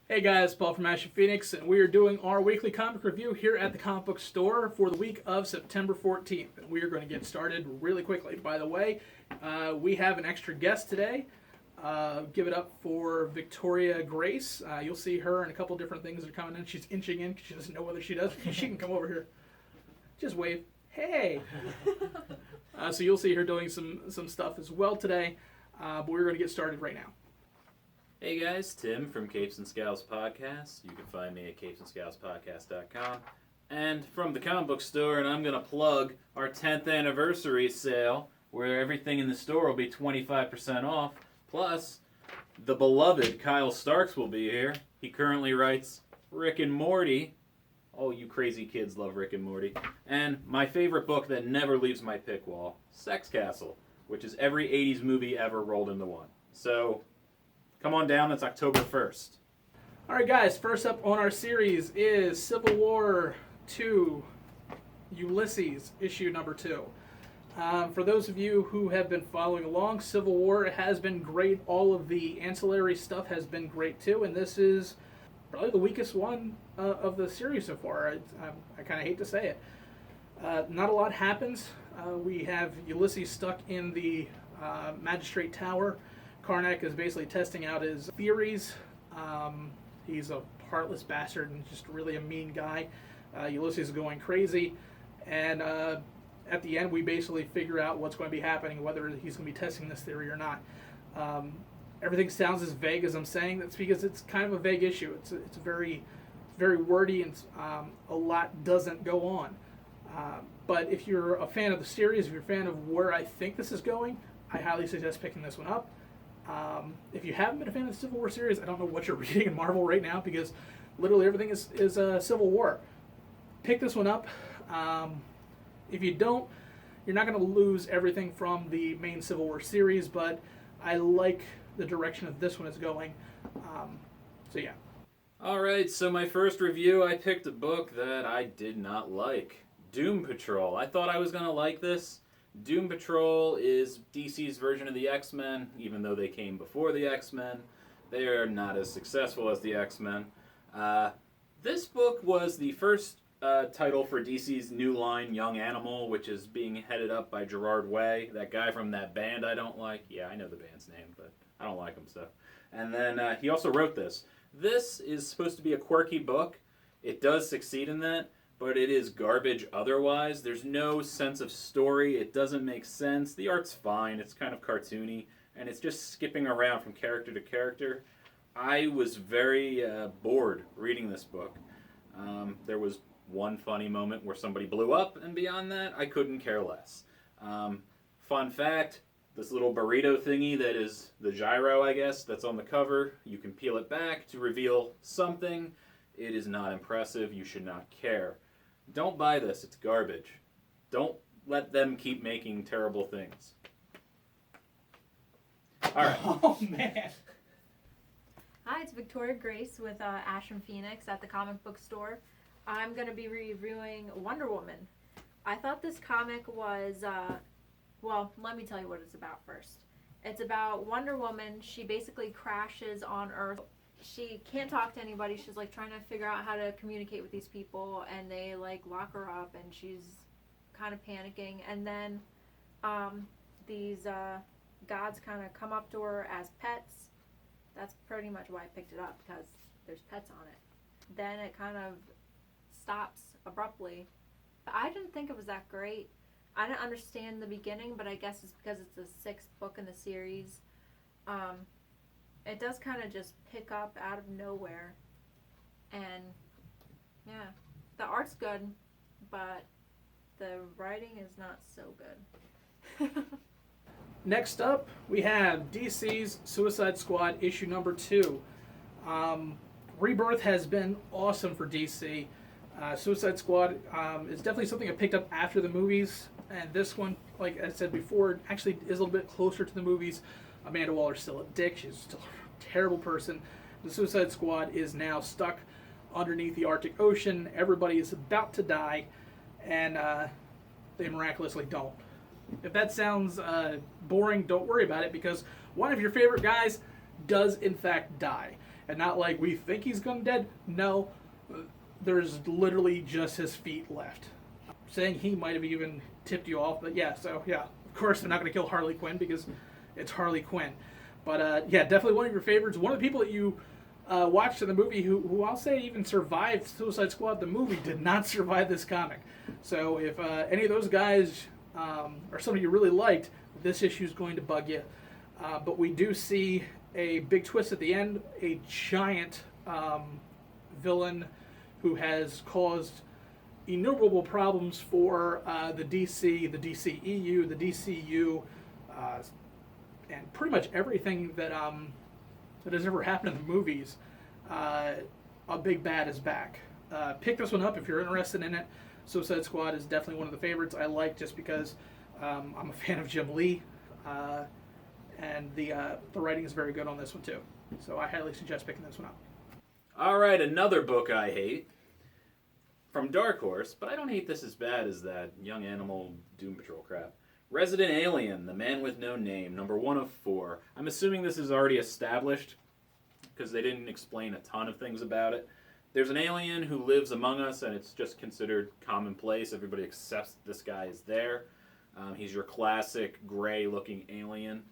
Hey guys, Paul from Ashen Phoenix, and we are doing our weekly comic review here at the comic book store for the week of September 14th. And we are going to get started really quickly. By the way, we have an extra guest today. Give it up for Victoria Grace. You'll see her and a couple different things that are coming in. She's inching in because she doesn't know whether she does. She can come over here. Just wave. Hey! So you'll see her doing some stuff as well today. But we're going to get started right now. Hey guys, Tim from Capes and Scowls Podcast. You can find me at capesandScowlspodcast.com. And from the comic book store, and I'm going to plug our 10th anniversary sale, where everything in the store will be 25% off. Plus, the beloved Kyle Starks will be here. He currently writes Rick and Morty. Oh, you crazy kids love Rick and Morty. And my favorite book that never leaves my pick wall, Sex Castle, which is every 80s movie ever rolled into one. So come on down, that's October 1st. Alright guys, first up on our series is Civil War II, Ulysses, issue number 2. For those of you who have been following along, Civil War has been great. All of the ancillary stuff has been great too, and this is probably the weakest one of the series so far. I kind of hate to say it. Not a lot happens. We have Ulysses stuck in the Magistrate Tower. Karnak is basically testing out his theories. He's a heartless bastard and just really a mean guy. Ulysses is going crazy. And at the end, we basically figure out what's going to be happening, whether he's going to be testing this theory or not. Everything sounds as vague as I'm saying. That's because it's kind of a vague issue. It's very wordy, and a lot doesn't go on. But if you're a fan of the series, if you're a fan of where I think this is going, I highly suggest picking this one up. If you haven't been a fan of the Civil War series, I don't know what you're reading in Marvel right now, because literally everything is Civil War. Pick this one up. If you don't, you're not going to lose everything from the main Civil War series, but I like the direction that this one is going. So yeah. Alright, so my first review, I picked a book that I did not like. Doom Patrol. I thought I was going to like this. Doom Patrol is DC's version of the X-Men, even though they came before the X-Men. They are not as successful as the X-Men. This book was the first title for DC's new line, Young Animal, which is being headed up by Gerard Way, that guy from that band I don't like. Yeah, I know the band's name, but I don't like him, so. And then he also wrote this. This is supposed to be a quirky book. It does succeed in that, but it is garbage otherwise. There's no sense of story. It doesn't make sense. The art's fine. It's kind of cartoony, and it's just skipping around from character to character. I was very bored reading this book. There was one funny moment where somebody blew up, and beyond that, I couldn't care less. Fun fact, this little burrito thingy that is the gyro, I guess, that's on the cover, you can peel it back to reveal something. It is not impressive. You should not care. Don't buy this. It's garbage. Don't let them keep making terrible things. All right. Oh, man. Hi, it's Victoria Grace with Ashen Phoenix at the comic book store. I'm going to be reviewing Wonder Woman. I thought this comic was, well, let me tell you what it's about first. It's about Wonder Woman. She basically crashes on Earth. She can't talk to anybody. She's like trying to figure out how to communicate with these people, and they like lock her up, and she's kind of panicking. And then these gods kind of come up to her as pets. That's pretty much why I picked it up, because there's pets on it. Then it kind of stops abruptly. I didn't think it was that great. I didn't understand the beginning, but I guess it's because it's the 6th book in the series. It does kind of just pick up out of nowhere. And, yeah, the art's good, but the writing is not so good. Next up, we have DC's Suicide Squad issue number 2. Rebirth has been awesome for DC. Suicide Squad is definitely something I picked up after the movies, and this one, like I said before, actually is a little bit closer to the movies. Amanda Waller's still a dick. She's still a terrible person. The Suicide Squad is now stuck underneath the Arctic Ocean. Everybody is about to die, and they miraculously don't. If that sounds boring, don't worry about it, because one of your favorite guys does in fact die. and not like we think he's gone dead. No, there's literally just his feet left. Saying he might have even tipped you off, but yeah, so yeah, of course they're not going to kill Harley Quinn because it's Harley Quinn. But yeah, definitely one of your favorites. One of the people that you watched in the movie who I'll say even survived Suicide Squad, the movie, did not survive this comic. So if any of those guys are somebody you really liked, this issue is going to bug you. But we do see a big twist at the end, a giant villain who has caused innumerable problems for the DC, the DCEU, the DCU, and pretty much everything that has ever happened in the movies. A big bad is back. Pick this one up if you're interested in it. Suicide Squad is definitely one of the favorites I like just because I'm a fan of Jim Lee, and the writing is very good on this one too. So I highly suggest picking this one up. All right, another book I hate from Dark Horse, but I don't hate this as bad as that Young Animal Doom Patrol crap. Resident Alien, The Man with No Name, number 1 of 4. I'm assuming this is already established because they didn't explain a ton of things about it. There's an alien who lives among us, and it's just considered commonplace. Everybody accepts this guy is there. He's your classic gray-looking alien.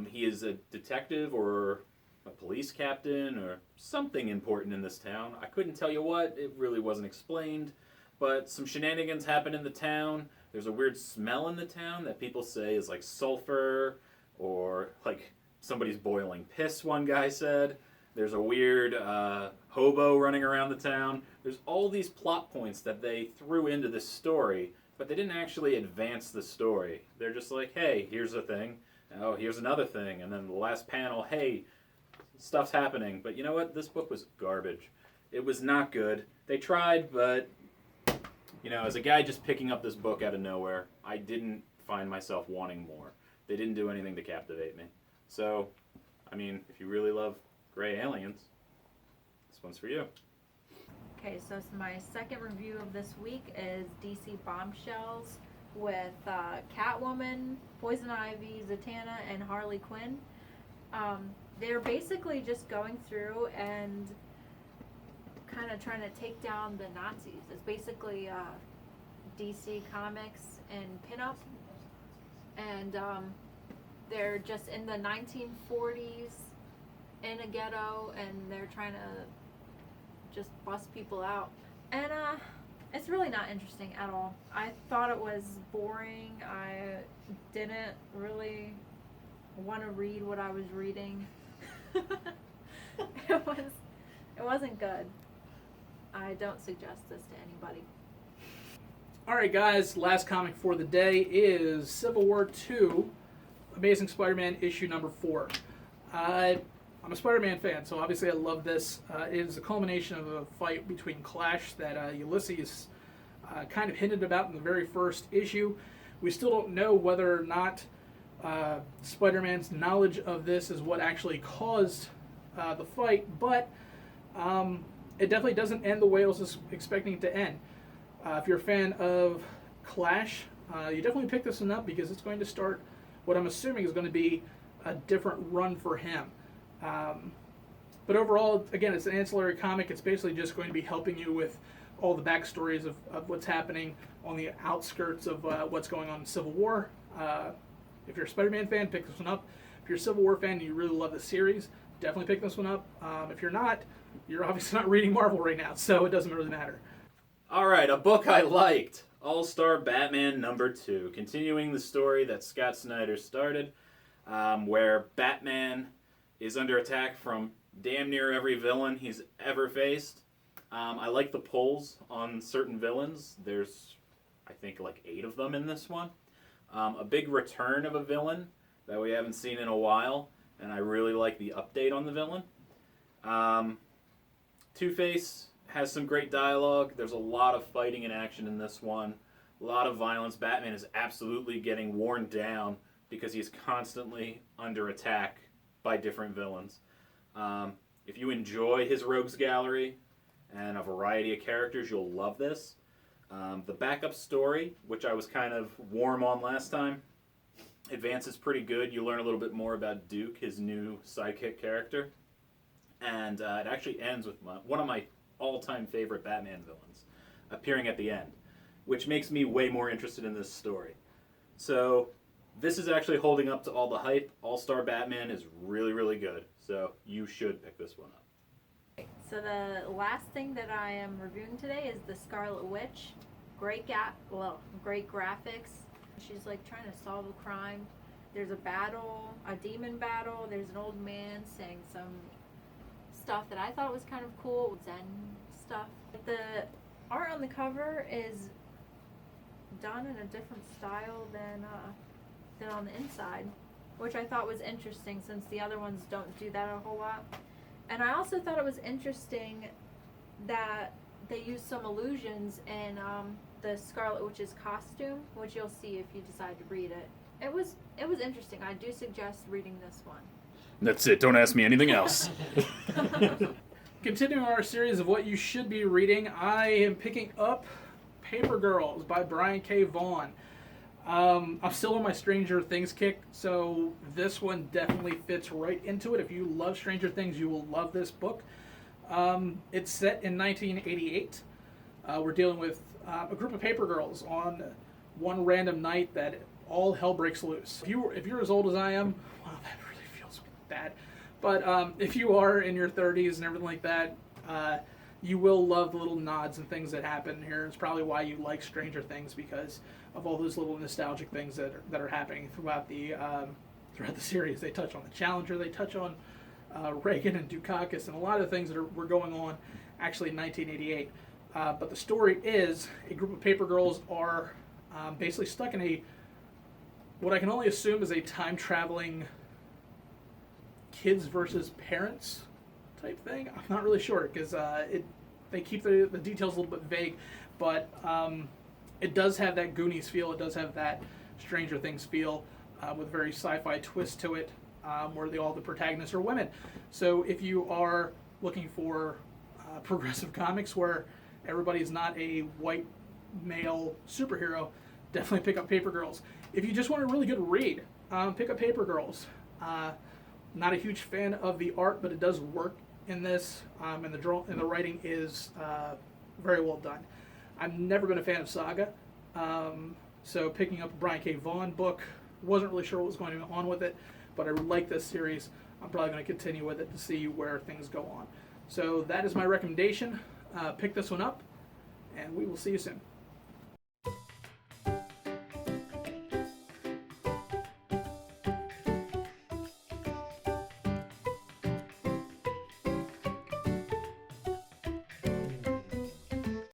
He is a detective or a police captain or something important in this town. I couldn't tell you what. It really wasn't explained. But some shenanigans happen in the town. There's a weird smell in the town that people say is like sulfur or like somebody's boiling piss, one guy said. There's a weird hobo running around the town. There's all these plot points that they threw into this story, but they didn't actually advance the story. They're just like, hey, here's a thing. Oh, here's another thing. And then the last panel, hey, stuff's happening. But you know what? This book was garbage. It was not good. They tried, but you know, as a guy just picking up this book out of nowhere, I didn't find myself wanting more. They didn't do anything to captivate me. So, I mean, if you really love gray aliens, this one's for you. Okay, so my second review of this week is DC Bombshells with Catwoman, Poison Ivy, Zatanna, and Harley Quinn. They're basically just going through and kind of trying to take down the Nazis. It's basically DC Comics and pinup, and they're just in the 1940s in a ghetto, and they're trying to just bust people out. And it's really not interesting at all. I thought it was boring. I didn't really want to read what I was reading. It wasn't good. I don't suggest this to anybody. Alright guys, last comic for the day is Civil War 2, Amazing Spider-Man issue number 4. I'm a Spider-Man fan, so obviously I love this. It is a culmination of a fight between Clash that Ulysses kind of hinted about in the very first issue. We still don't know whether or not Spider-Man's knowledge of this is what actually caused the fight, but it definitely doesn't end the way I was expecting it to end. If you're a fan of Clash, you definitely pick this one up because it's going to start what I'm assuming is going to be a different run for him. But overall, again, it's an ancillary comic. It's basically just going to be helping you with all the backstories of what's happening on the outskirts of what's going on in Civil War. If you're a Spider-Man fan, pick this one up. If you're a Civil War fan and you really love the series, definitely pick this one up. If you're not, you're obviously not reading Marvel right now, so it doesn't really matter. All right, a book I liked. All-Star Batman number 2. Continuing the story that Scott Snyder started, where Batman is under attack from damn near every villain he's ever faced. I like the pulls on certain villains. There's, I think, like 8 of them in this one. A big return of a villain that we haven't seen in a while, and I really like the update on the villain. Two-Face has some great dialogue. There's a lot of fighting and action in this one. A lot of violence. Batman is absolutely getting worn down because he's constantly under attack by different villains. If you enjoy his rogues gallery and a variety of characters, you'll love this. The backup story, which I was kind of warm on last time, advances pretty good. You learn a little bit more about Duke, his new sidekick character. and it actually ends with one of my all-time favorite Batman villains appearing at the end, which makes me way more interested in this story. So this is actually holding up to all the hype. All-Star Batman is really, really good, so you should pick this one up. So the last thing that I am reviewing today is the Scarlet Witch. Great graphics. She's like trying to solve a crime. There's a battle, a demon battle. There's an old man saying some stuff that I thought was kind of cool, Zen stuff. The art on the cover is done in a different style than on the inside, which I thought was interesting since the other ones don't do that a whole lot. And I also thought it was interesting that they used some allusions in the Scarlet Witch's costume, which you'll see if you decide to read it. It was interesting. I do suggest reading this one. That's it. Don't ask me anything else. Continuing our series of what you should be reading, I am picking up Paper Girls by Brian K. Vaughan. I'm still on my Stranger Things kick, so this one definitely fits right into it. If you love Stranger Things, you will love this book. It's set in 1988. We're dealing with a group of paper girls on one random night that all hell breaks loose. If you're as old as I am, wow, that really feels bad. But if you are in your 30s and everything like that, you will love the little nods and things that happen here. It's probably why you like Stranger Things, because of all those little nostalgic things that are happening throughout the series. They touch on the Challenger, they touch on Reagan and Dukakis, and a lot of things that were going on actually in 1988. But the story is a group of paper girls are basically stuck in what I can only assume is a time-traveling kids versus parents type thing. I'm not really sure, because they keep the details a little bit vague, but it does have that Goonies feel. It does have that Stranger Things feel, with a very sci-fi twist to it, where all the protagonists are women. So if you are looking for progressive comics where everybody's not a white male superhero, definitely pick up Paper Girls. If you just want a really good read, pick up Paper Girls. Not a huge fan of the art, but it does work in this, and the writing is very well done. I've never been a fan of Saga, so picking up a Brian K. Vaughan book, wasn't really sure what was going on with it, but I like this series. I'm probably going to continue with it to see where things go on. So that is my recommendation. Pick this one up, and we will see you soon.